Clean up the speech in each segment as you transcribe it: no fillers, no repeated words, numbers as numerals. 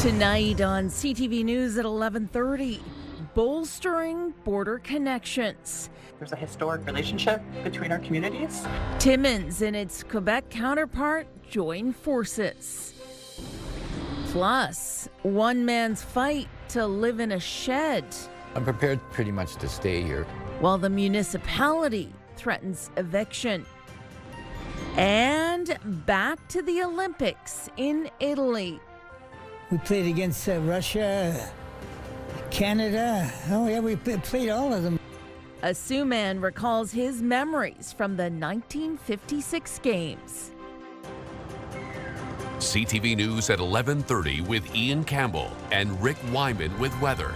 Tonight on CTV News at 11:30, bolstering border connections. There's a historic relationship between our communities. Timmins and its Quebec counterpart join forces. Plus, one man's fight to live in a shed, I'm prepared pretty much to stay here. while the municipality threatens eviction. And back to the Olympics in Italy. We played against Russia, Canada. Oh, yeah, we played all of them. A Sioux man recalls his memories from the 1956 games. CTV News at 11:30 with Ian Campbell and Rick Wyman with weather.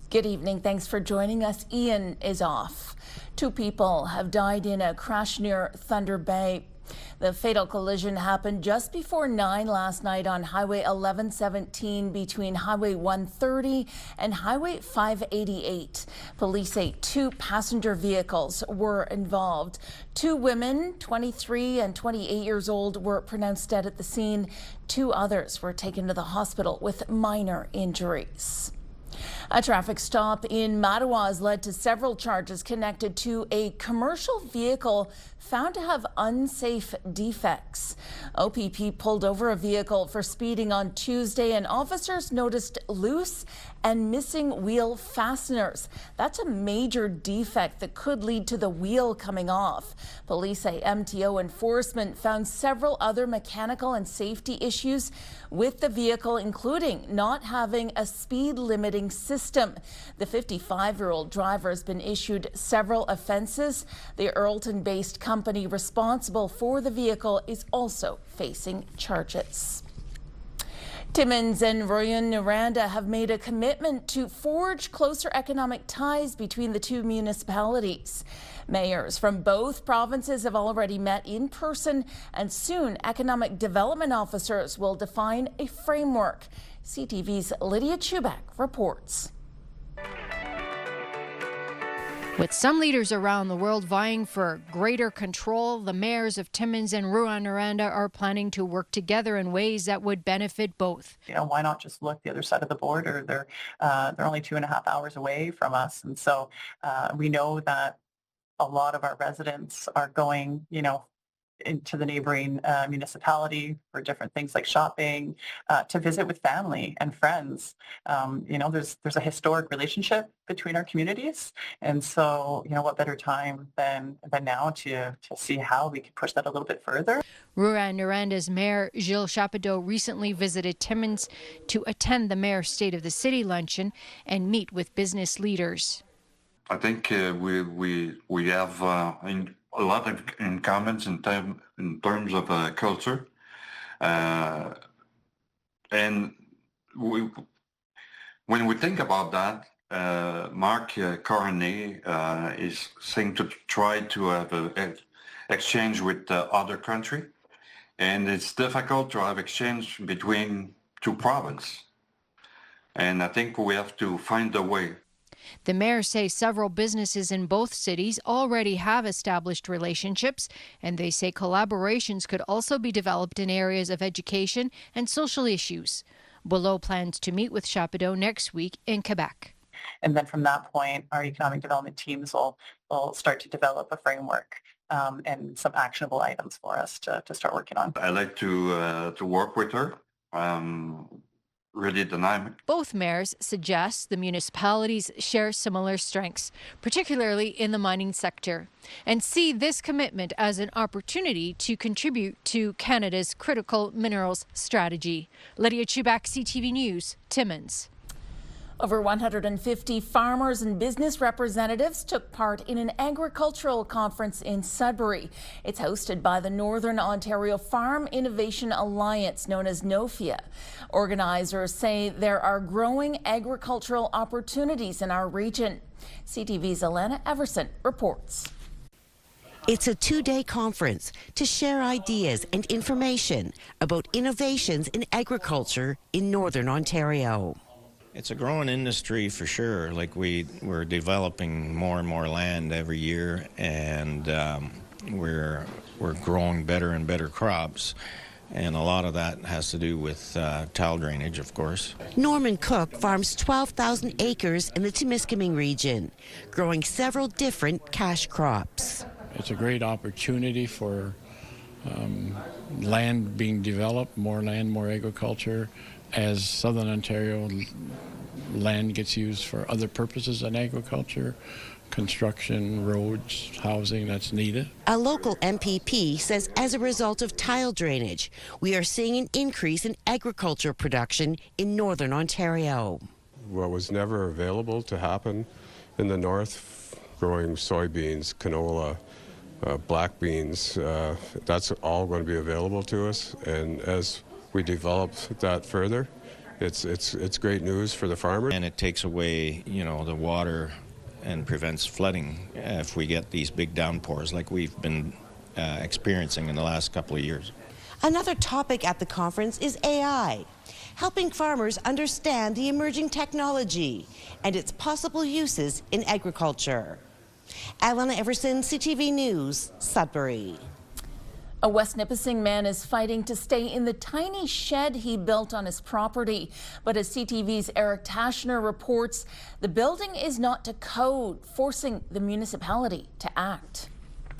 Good evening. Thanks for joining us. Ian is off. 2 people have died in a crash near Thunder Bay. The fatal collision happened just before 9 last night on Highway 1117 between Highway 130 and Highway 588. Police say 2 passenger vehicles were involved. 2 women, 23 and 28 years old, were pronounced dead at the scene. 2 others were taken to the hospital with minor injuries. A traffic stop in Mattawa has led to several charges connected to a commercial vehicle found to have unsafe defects. OPP pulled over a vehicle for speeding on Tuesday, and officers noticed loose and missing wheel fasteners. That's a major defect that could lead to the wheel coming off. Police say MTO enforcement found several other mechanical and safety issues with the vehicle, including not having a speed limiting system. The 55-year-old driver has been issued several offenses. The Earlton-based company responsible for the vehicle is also facing charges. Timmins and Rouyn-Noranda have made a commitment to forge closer economic ties between the 2 municipalities. Mayors from both provinces have already met in person, and soon economic development officers will define a framework. CTV's Lydia Chubak reports. With some leaders around the world vying for greater control, the mayors of Timmins and Rouyn-Noranda are planning to work together in ways that would benefit both. You know, why not just look the other side of the border? They're only 2.5 hours away from us, and so we know that a lot of our residents are going, into the neighboring municipality for different things like shopping, to visit with family and friends. There's a historic relationship between our communities, and so what better time than now to see how we can push that a little bit further. Rouyn-Noranda's Mayor Gilles Chapiteau recently visited Timmins to attend the Mayor's State of the City luncheon and meet with business leaders. I think we have a lot in common in terms of culture, and when we think about that, Marc Carney is saying to try to have an exchange with other country, and it's difficult to have exchange between 2 provinces, and I think we have to find a way. The mayor says several businesses in both cities already have established relationships, and they say collaborations could also be developed in areas of education and social issues. Below plans to meet with Chapiteau next week in Quebec. And then from that point, our economic development teams will start to develop a framework and some actionable items for us to start working on. I like to work with her. Really dynamic. Both mayors suggest the municipalities share similar strengths, particularly in the mining sector, and see this commitment as an opportunity to contribute to Canada's critical minerals strategy. Lydia Chubak, CTV News, Timmins. Over 150 farmers and business representatives took part in an agricultural conference in Sudbury. It's hosted by the Northern Ontario Farm Innovation Alliance, known as NOFIA. Organizers say there are growing agricultural opportunities in our region. CTV's Alana Everson reports. It's a 2-day conference to share ideas and information about innovations in agriculture in Northern Ontario. It's a growing industry for sure. Like we're developing more and more land every year, and we're growing better and better crops. And a lot of that has to do with tile drainage, of course. Norman Cook farms 12,000 acres in the Timiskaming region, growing several different cash crops. It's a great opportunity for land being developed, more land, more agriculture, as Southern Ontario land gets used for other purposes than agriculture, construction, roads, housing that's needed. A local MPP says as a result of tile drainage, we are seeing an increase in agriculture production in Northern Ontario. What was never available to happen in the north, growing soybeans, canola, black beans, that's all going to be available to us. And as we develop that further, it's great news for the farmer. And it takes away, the water and prevents flooding if we get these big downpours like we've been experiencing in the last couple of years. Another topic at the conference is AI, helping farmers understand the emerging technology and its possible uses in agriculture. Alana Everson, CTV News, Sudbury. A West Nipissing man is fighting to stay in the tiny shed he built on his property. But as CTV's Eric Tashner reports, the building is not to code, forcing the municipality to act.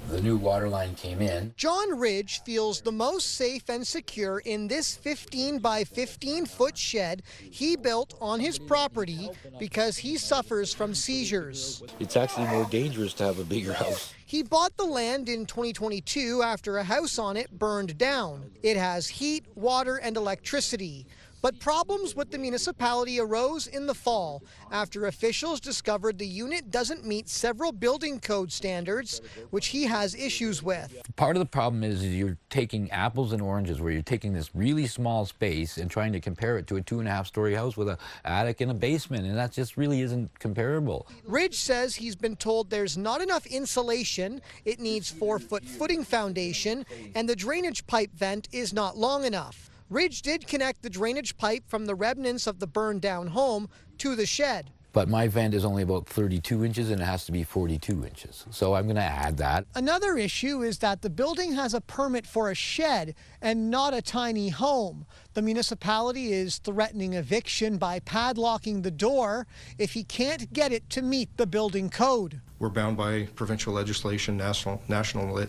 The new water line came in. John Ridge feels the most safe and secure in this 15 by 15 foot shed he built on his property because he suffers from seizures. It's actually more dangerous to have a bigger house. He bought the land in 2022 after a house on it burned down. It has heat, water, and electricity. But problems with the municipality arose in the fall after officials discovered the unit doesn't meet several building code standards, which he has issues with. Part of the problem is you're taking apples and oranges, where you're taking this really small space and trying to compare it to a 2.5-story house with an attic and a basement, and that just really isn't comparable. Ridge says he's been told there's not enough insulation, it needs 4-foot footing foundation, and the drainage pipe vent is not long enough. Ridge did connect the drainage pipe from the remnants of the burned down home to the shed. But my vent is only about 32 inches and it has to be 42 inches. So I'm going to add that. Another issue is that the building has a permit for a shed and not a tiny home. The municipality is threatening eviction by padlocking the door if he can't get it to meet the building code. We're bound by provincial legislation, national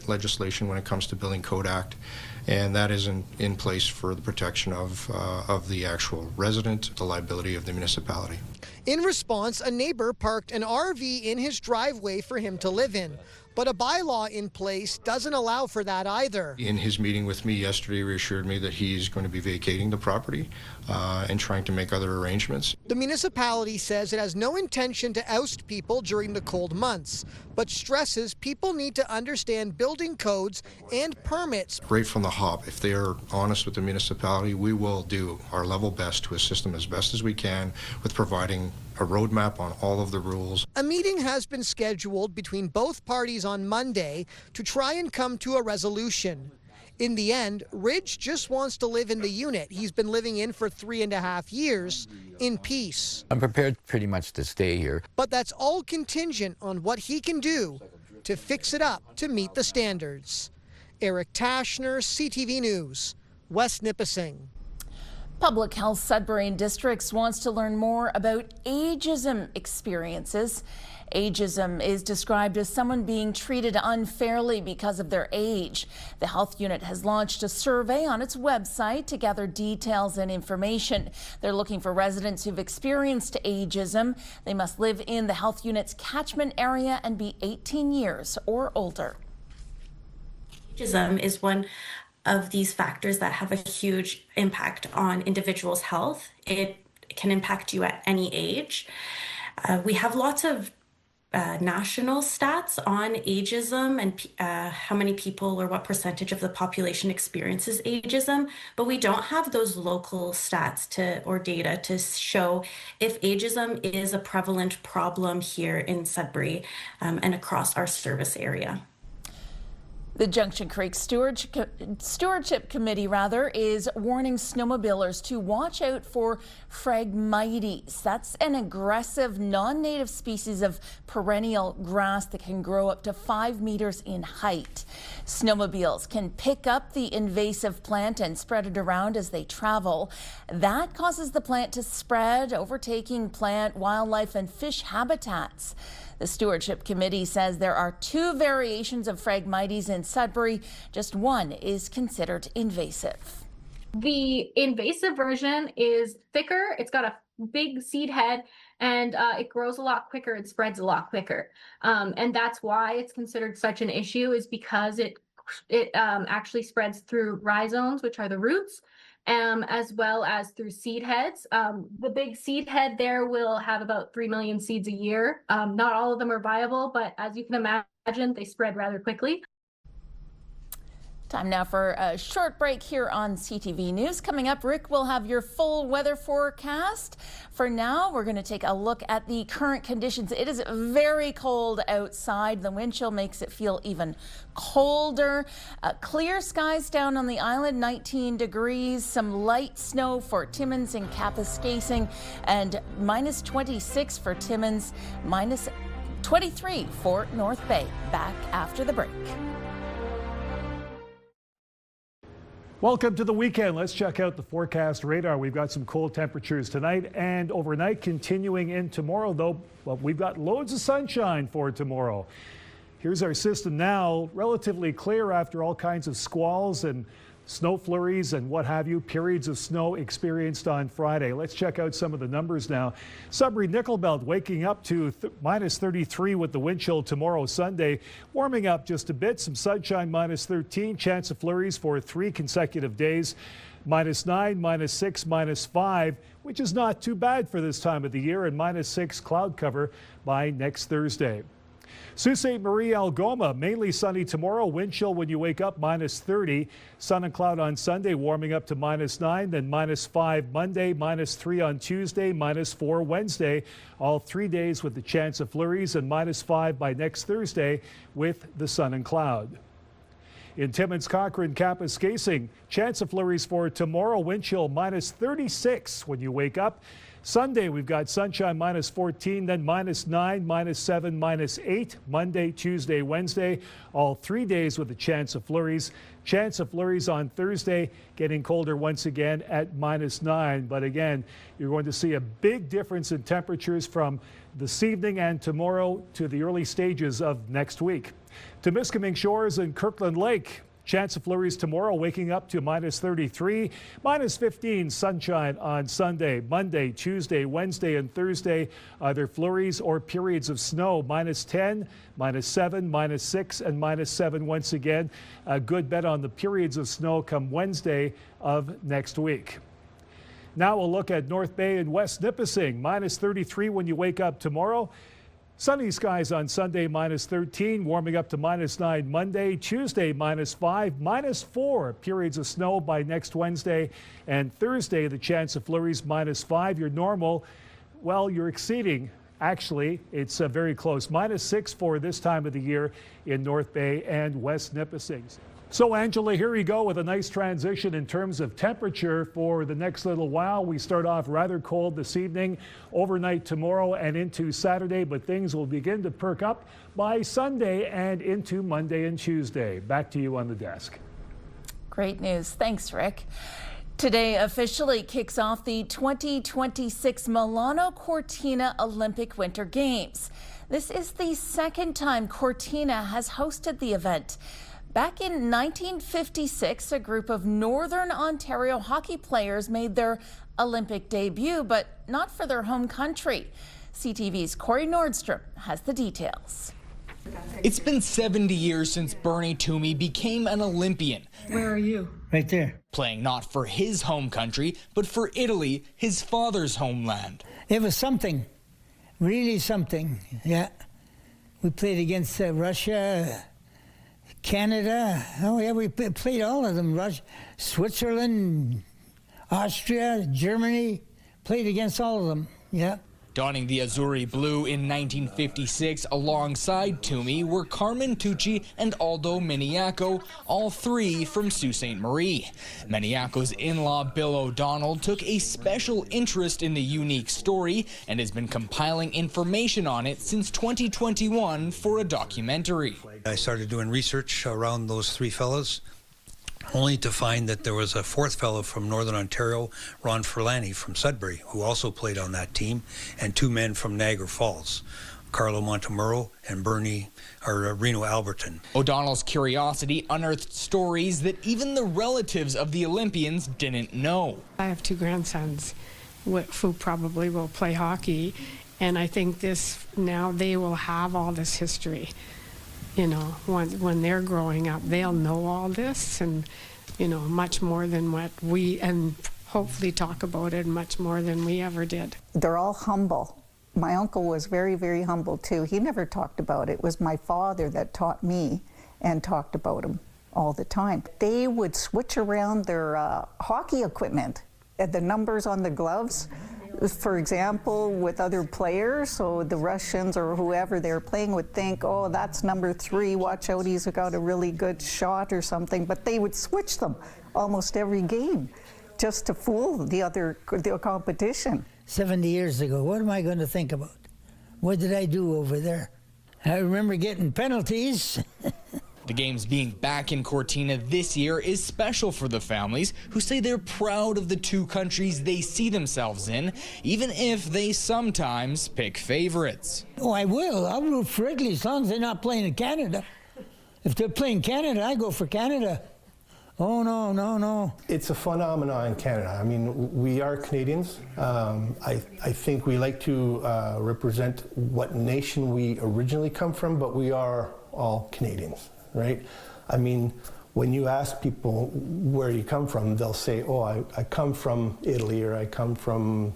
legislation when it comes to Building Code Act, and that is in place for the protection of the actual resident, the liability of the municipality. In response, a neighbor parked an RV in his driveway for him to live in. But a bylaw in place doesn't allow for that either. In his meeting with me yesterday, reassured me that he's going to be vacating the property and trying to make other arrangements. The municipality says it has no intention to oust people during the cold months, but stresses people need to understand building codes and permits. Right from the hop, if they are honest with the municipality, we will do our level best to assist them as best as we can with providing a roadmap on all of the rules. A meeting has been scheduled between both parties on Monday to try and come to a resolution. In the end, Ridge just wants to live in the unit he's been living in for 3.5 years in peace. I'm prepared pretty much to stay here. But that's all contingent on what he can do to fix it up to meet the standards. Eric Tashner, CTV News, West Nipissing. Public Health Sudbury and Districts wants to learn more about ageism experiences. Ageism is described as someone being treated unfairly because of their age. The health unit has launched a survey on its website to gather details and information. They're looking for residents who've experienced ageism. They must live in the health unit's catchment area and be 18 years or older. Ageism is one of these factors that have a huge impact on individuals' health. It can impact you at any age. We have lots of national stats on ageism and how many people or what percentage of the population experiences ageism, but we don't have those local stats or data to show if ageism is a prevalent problem here in Sudbury and across our service area. The Junction Creek Stewardship Committee is warning snowmobilers to watch out for Phragmites. That's an aggressive non-native species of perennial grass that can grow up to 5 meters in height. Snowmobiles can pick up the invasive plant and spread it around as they travel. That causes the plant to spread, overtaking plant, wildlife and fish habitats. The Stewardship Committee says there are 2 variations of Phragmites in Sudbury. Just one is considered invasive. The invasive version is thicker. It's got a big seed head and it grows a lot quicker. It spreads a lot quicker. And that's why it's considered such an issue, is because it actually spreads through rhizomes, which are the roots, as well as through seed heads. The big seed head there will have about 3 million seeds a year. Not all of them are viable, but as you can imagine, they spread rather quickly. Time now for a short break here on CTV News. Coming up, Rick will have your full weather forecast. For now, we're going to take a look at the current conditions. It is very cold outside. The wind chill makes it feel even colder. Clear skies down on the island, 19 degrees. Some light snow for Timmins and Kapuskasing, and minus 26 for Timmins, minus 23 for North Bay. Back after the break. Welcome to the weekend. Let's check out the forecast radar. We've got some cold temperatures tonight and overnight, continuing in tomorrow, though. Well, we've got loads of sunshine for tomorrow. Here's our system now, relatively clear after all kinds of squalls and snow flurries and what have you, periods of snow experienced on Friday. Let's check out some of the numbers now. Sudbury Nickel Belt waking up to minus 33 with the wind chill tomorrow, Sunday. Warming up just a bit, some sunshine, minus 13. Chance of flurries for 3 consecutive days. Minus 9, minus 6, minus 5, which is not too bad for this time of the year, and minus 6 cloud cover by next Thursday. Sault Ste. Marie, Algoma, mainly sunny tomorrow. Wind chill when you wake up, minus 30. Sun and cloud on Sunday, warming up to minus 9, then minus 5 Monday, minus 3 on Tuesday, minus 4 Wednesday. All 3 days with the chance of flurries, and minus 5 by next Thursday with the sun and cloud. In Timmins, Cochrane, Kapuskasing, chance of flurries for tomorrow. Wind chill minus 36 when you wake up. Sunday, we've got sunshine, minus 14, then minus 9, minus 7, minus 8. Monday, Tuesday, Wednesday, all 3 days with a chance of flurries. Chance of flurries on Thursday, getting colder once again at minus 9. But again, you're going to see a big difference in temperatures from this evening and tomorrow to the early stages of next week. Temiskaming Shores and Kirkland Lake. Chance of flurries tomorrow, waking up to minus 33, minus 15 sunshine on Sunday, Monday, Tuesday, Wednesday, and Thursday. Either flurries or periods of snow, minus 10, minus 7, minus 6, and minus 7 once again. A good bet on the periods of snow come Wednesday of next week. Now we'll look at North Bay and West Nipissing, minus 33 when you wake up tomorrow. Sunny skies on Sunday, minus 13, warming up to minus 9 Monday. Tuesday, minus 5, minus 4 periods of snow by next Wednesday. And Thursday, the chance of flurries, minus 5. Your normal, well, you're exceeding. Actually, it's very close. Minus 6 for this time of the year in North Bay and West Nipissing. So, Angela, here we go with a nice transition in terms of temperature for the next little while. We start off rather cold this evening, overnight tomorrow and into Saturday, but things will begin to perk up by Sunday and into Monday and Tuesday. Back to you on the desk. Great news. Thanks, Rick. Today officially kicks off the 2026 Milano Cortina Olympic Winter Games. This is the second time Cortina has hosted the event. Back in 1956, a group of Northern Ontario hockey players made their Olympic debut, but not for their home country. CTV's Corey Nordstrom has the details. It's been 70 years since Bernie Toomey became an Olympian. Where are you? Right there. Playing not for his home country, but for Italy, his father's homeland. It was something, really something, yeah. We played against Russia, Canada, oh yeah, we played all of them. Russia, Switzerland, Austria, Germany, played against all of them, yeah. Donning the Azzurri blue in 1956 alongside Toomey were Carmen Tucci and Aldo Miniaco, all three from Sault Ste. Marie. Miniaco's in-law Bill O'Donnell took a special interest in the unique story and has been compiling information on it since 2021 for a documentary. I started doing research around those three fellas, only to find that there was a fourth fellow from Northern Ontario, Ron Ferlani from Sudbury, who also played on that team, and two men from Niagara Falls, Carlo Montemurro and Reno Alberton. O'Donnell's curiosity unearthed stories that even the relatives of the Olympians didn't know. I have two grandsons who probably will play hockey, and I think now they will have all this history. You know, when they're growing up, they'll know all this and, you know, much more than what we, and hopefully talk about it much more than we ever did. They're all humble. My uncle was very, very humble too. He never talked about it. It was my father that taught me and talked about him all the time. They would switch around their hockey equipment, the numbers on the gloves, for example, with other players, so the Russians or whoever they're playing would think, oh, that's number 3, watch out, he's got a really good shot or something, but they would switch them almost every game just to fool the competition. 70 years ago, what am I going to think about? What did I do over there? I remember getting penalties. The games being back in Cortina this year is special for the families who say they're proud of the two countries they see themselves in, even if they sometimes pick favorites. Oh, I will. I'll root for Italy as long as they're not playing in Canada. If they're playing Canada, I go for Canada. Oh, no. It's a phenomenon in Canada. I mean, we are Canadians. I think we like to represent what nation we originally come from, but we are all Canadians. Right? I mean, when you ask people where you come from, they'll say, oh, I come from Italy, or I come from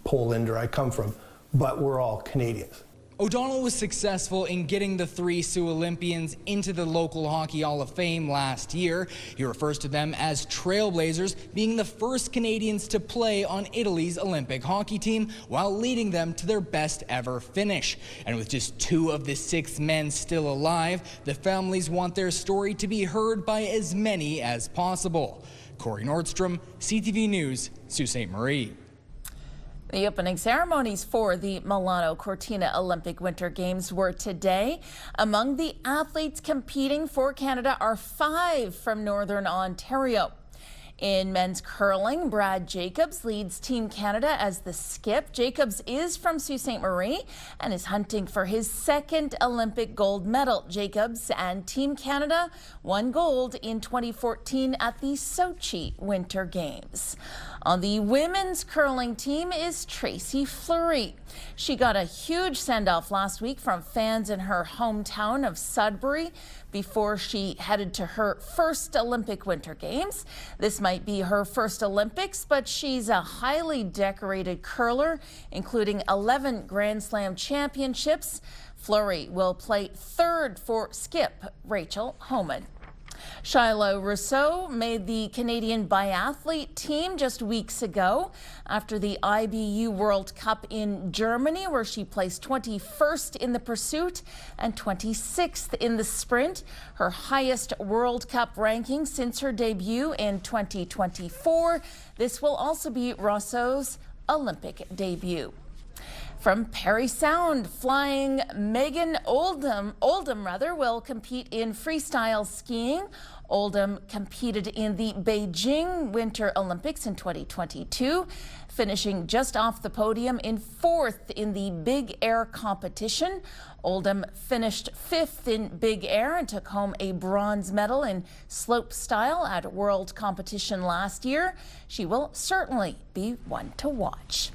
Poland, or I come from, but we're all Canadians. O'Donnell was successful in getting the 3 Sioux Olympians into the local Hockey Hall of Fame last year. He refers to them as trailblazers, being the first Canadians to play on Italy's Olympic hockey team while leading them to their best ever finish. And with just 2 of the 6 men still alive, the families want their story to be heard by as many as possible. Corey Nordstrom, CTV News, Sault Ste. Marie. The opening ceremonies for the Milano Cortina Olympic Winter Games were today. Among the athletes competing for Canada are 5 from Northern Ontario. In men's curling, Brad Jacobs leads Team Canada as the skip. Jacobs is from Sault Ste. Marie and is hunting for his 2nd Olympic gold medal. Jacobs and Team Canada won gold in 2014 at the Sochi Winter Games. On the women's curling team is Tracy Fleury. She got a huge send-off last week from fans in her hometown of Sudbury before she headed to her first Olympic Winter Games. This might be her first Olympics, but she's a highly decorated curler, including 11 Grand Slam championships. Fleury will play 3rd for skip Rachel Homan. Shiloh Rousseau made the Canadian biathlete team just weeks ago after the IBU World Cup in Germany, where she placed 21st in the pursuit and 26th in the sprint, her highest World Cup ranking since her debut in 2024. This will also be Rousseau's Olympic debut. From Parry Sound, flying Megan Oldham will compete in freestyle skiing. Oldham competed in the Beijing Winter Olympics in 2022, finishing just off the podium in 4th in the Big Air competition. Oldham finished 5th in Big Air and took home a bronze medal in slope style at World Competition last year. She will certainly be one to watch.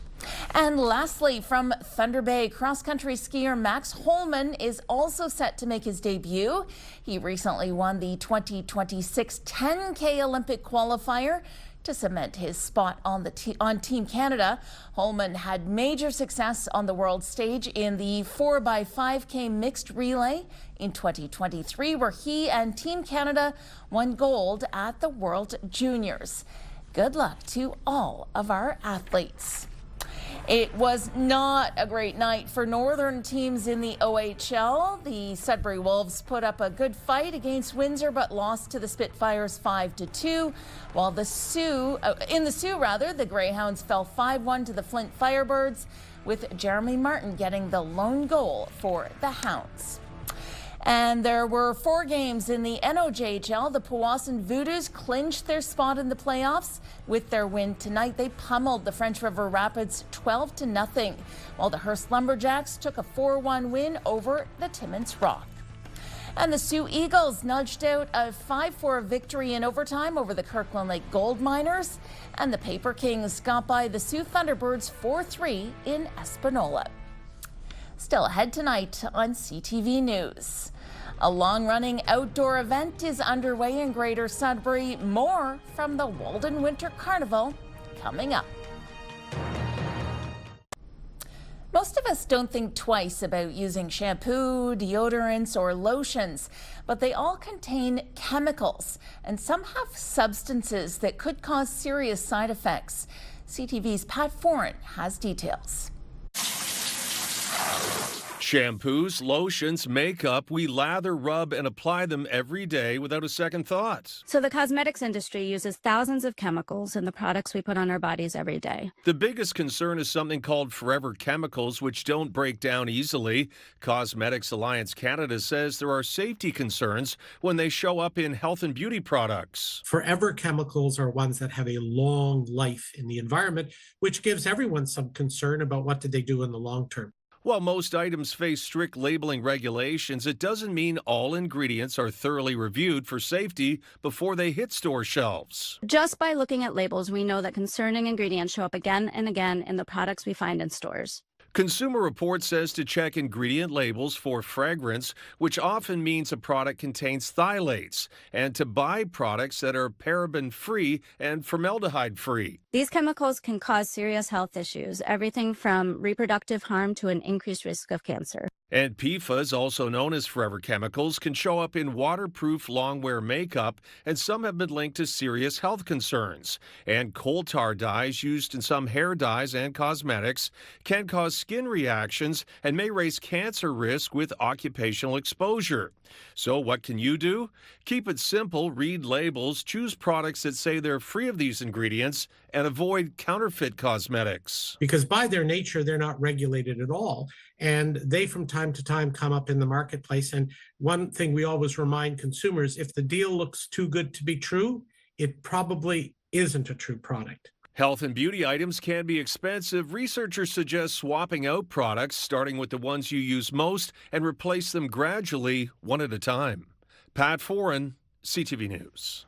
And lastly, from Thunder Bay, cross-country skier Max Holman is also set to make his debut. He recently won the 2026 10K Olympic qualifier to cement his spot on Team Canada. Holman had major success on the world stage in the 4x5K mixed relay in 2023, where he and Team Canada won gold at the World Juniors. Good luck to all of our athletes. It was not a great night for northern teams in the OHL. The Sudbury Wolves put up a good fight against Windsor but lost to the Spitfires 5-2, while the Sioux, the Greyhounds fell 5-1 to the Flint Firebirds, with Jeremy Martin getting the lone goal for the Hounds. And there were 4 games in the NOJHL. The Powassan Voodoos clinched their spot in the playoffs. With their win tonight, they pummeled the French River Rapids 12-0, while the Hearst Lumberjacks took a 4-1 win over the Timmins Rock. And the Sioux Eagles nudged out a 5-4 victory in overtime over the Kirkland Lake Gold Miners. And the Paper Kings got by the Sioux Thunderbirds 4-3 in Espanola. Still ahead tonight on CTV News. A long-running outdoor event is underway in Greater Sudbury. More from the Walden Winter Carnival coming up. Most of us don't think twice about using shampoo, deodorants, or lotions, but they all contain chemicals, and some have substances that could cause serious side effects. CTV's Pat Foran has details. Shampoos, lotions, makeup, we lather, rub, and apply them every day without a second thought. So the cosmetics industry uses thousands of chemicals in the products we put on our bodies every day. The biggest concern is something called forever chemicals, which don't break down easily. Cosmetics Alliance Canada says there are safety concerns when they show up in health and beauty products. Forever chemicals are ones that have a long life in the environment, which gives everyone some concern about what did they do in the long term. While most items face strict labeling regulations, it doesn't mean all ingredients are thoroughly reviewed for safety before they hit store shelves. Just by looking at labels, we know that concerning ingredients show up again and again in the products we find in stores. Consumer Reports says to check ingredient labels for fragrance, which often means a product contains phthalates, and to buy products that are paraben-free and formaldehyde-free. These chemicals can cause serious health issues, everything from reproductive harm to an increased risk of cancer. And PFAS, also known as forever chemicals, can show up in waterproof long-wear makeup, and some have been linked to serious health concerns. And coal tar dyes used in some hair dyes and cosmetics can cause skin reactions and may raise cancer risk with occupational exposure. So what can you do? Keep it simple, read labels, choose products that say they're free of these ingredients, and avoid counterfeit cosmetics. Because by their nature, they're not regulated at all. And they from time to time come up in the marketplace. And one thing we always remind consumers, if the deal looks too good to be true, it probably isn't a true product. Health and beauty items can be expensive. Researchers suggest swapping out products, starting with the ones you use most, and replace them gradually, one at a time. Pat Foran, CTV News.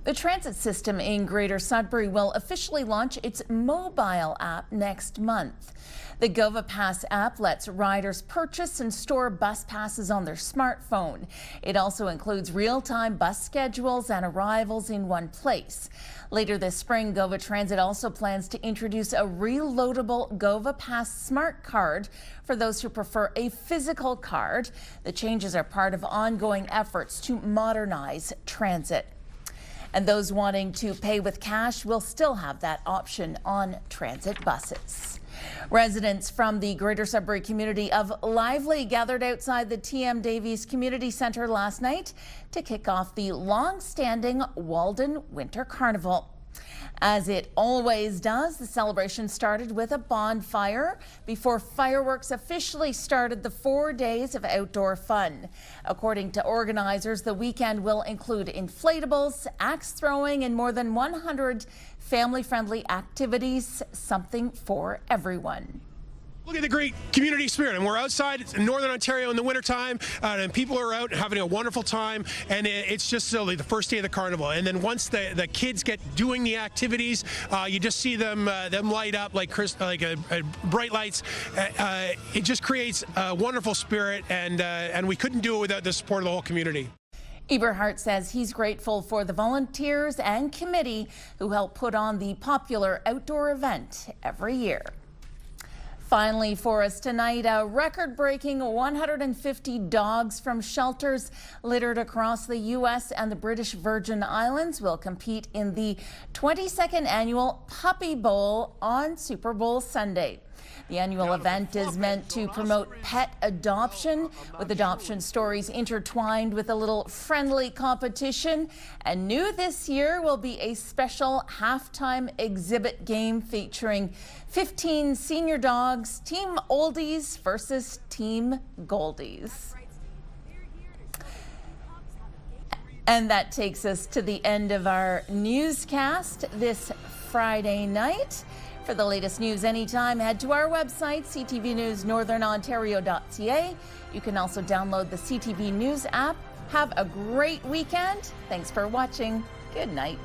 The transit system in Greater Sudbury will officially launch its mobile app next month. The GovaPass app lets riders purchase and store bus passes on their smartphone. It also includes real-time bus schedules and arrivals in one place. Later this spring, Gova Transit also plans to introduce a reloadable GovaPass smart card for those who prefer a physical card. The changes are part of ongoing efforts to modernize transit. And those wanting to pay with cash will still have that option on transit buses. Residents from the Greater Sudbury community of Lively gathered outside the TM Davies Community Centre last night to kick off the long-standing Walden Winter Carnival. As it always does, the celebration started with a bonfire before fireworks officially started the 4 days of outdoor fun. According to organizers, the weekend will include inflatables, axe throwing, and more than 100 family-friendly activities, something for everyone. Look at the great community spirit, and we're outside. It's in Northern Ontario in the wintertime, and people are out having a wonderful time, and it's just silly, the first day of the carnival. And then once the kids get doing the activities, you just see them light up like bright lights. It just creates a wonderful spirit, and we couldn't do it without the support of the whole community. Eberhardt says he's grateful for the volunteers and committee who help put on the popular outdoor event every year. Finally for us tonight, a record-breaking 150 dogs from shelters littered across the U.S. and the British Virgin Islands will compete in the 22nd annual Puppy Bowl on Super Bowl Sunday. The annual event is meant to promote pet adoption, with adoption stories intertwined with a little friendly competition. And new this year will be a special halftime exhibit game featuring 15 senior dogs, Team Oldies versus Team Goldies. And that takes us to the end of our newscast this Friday night. For the latest news anytime, head to our website, ctvnewsnorthernontario.ca. You can also download the CTV News app. Have a great weekend. Thanks for watching. Good night.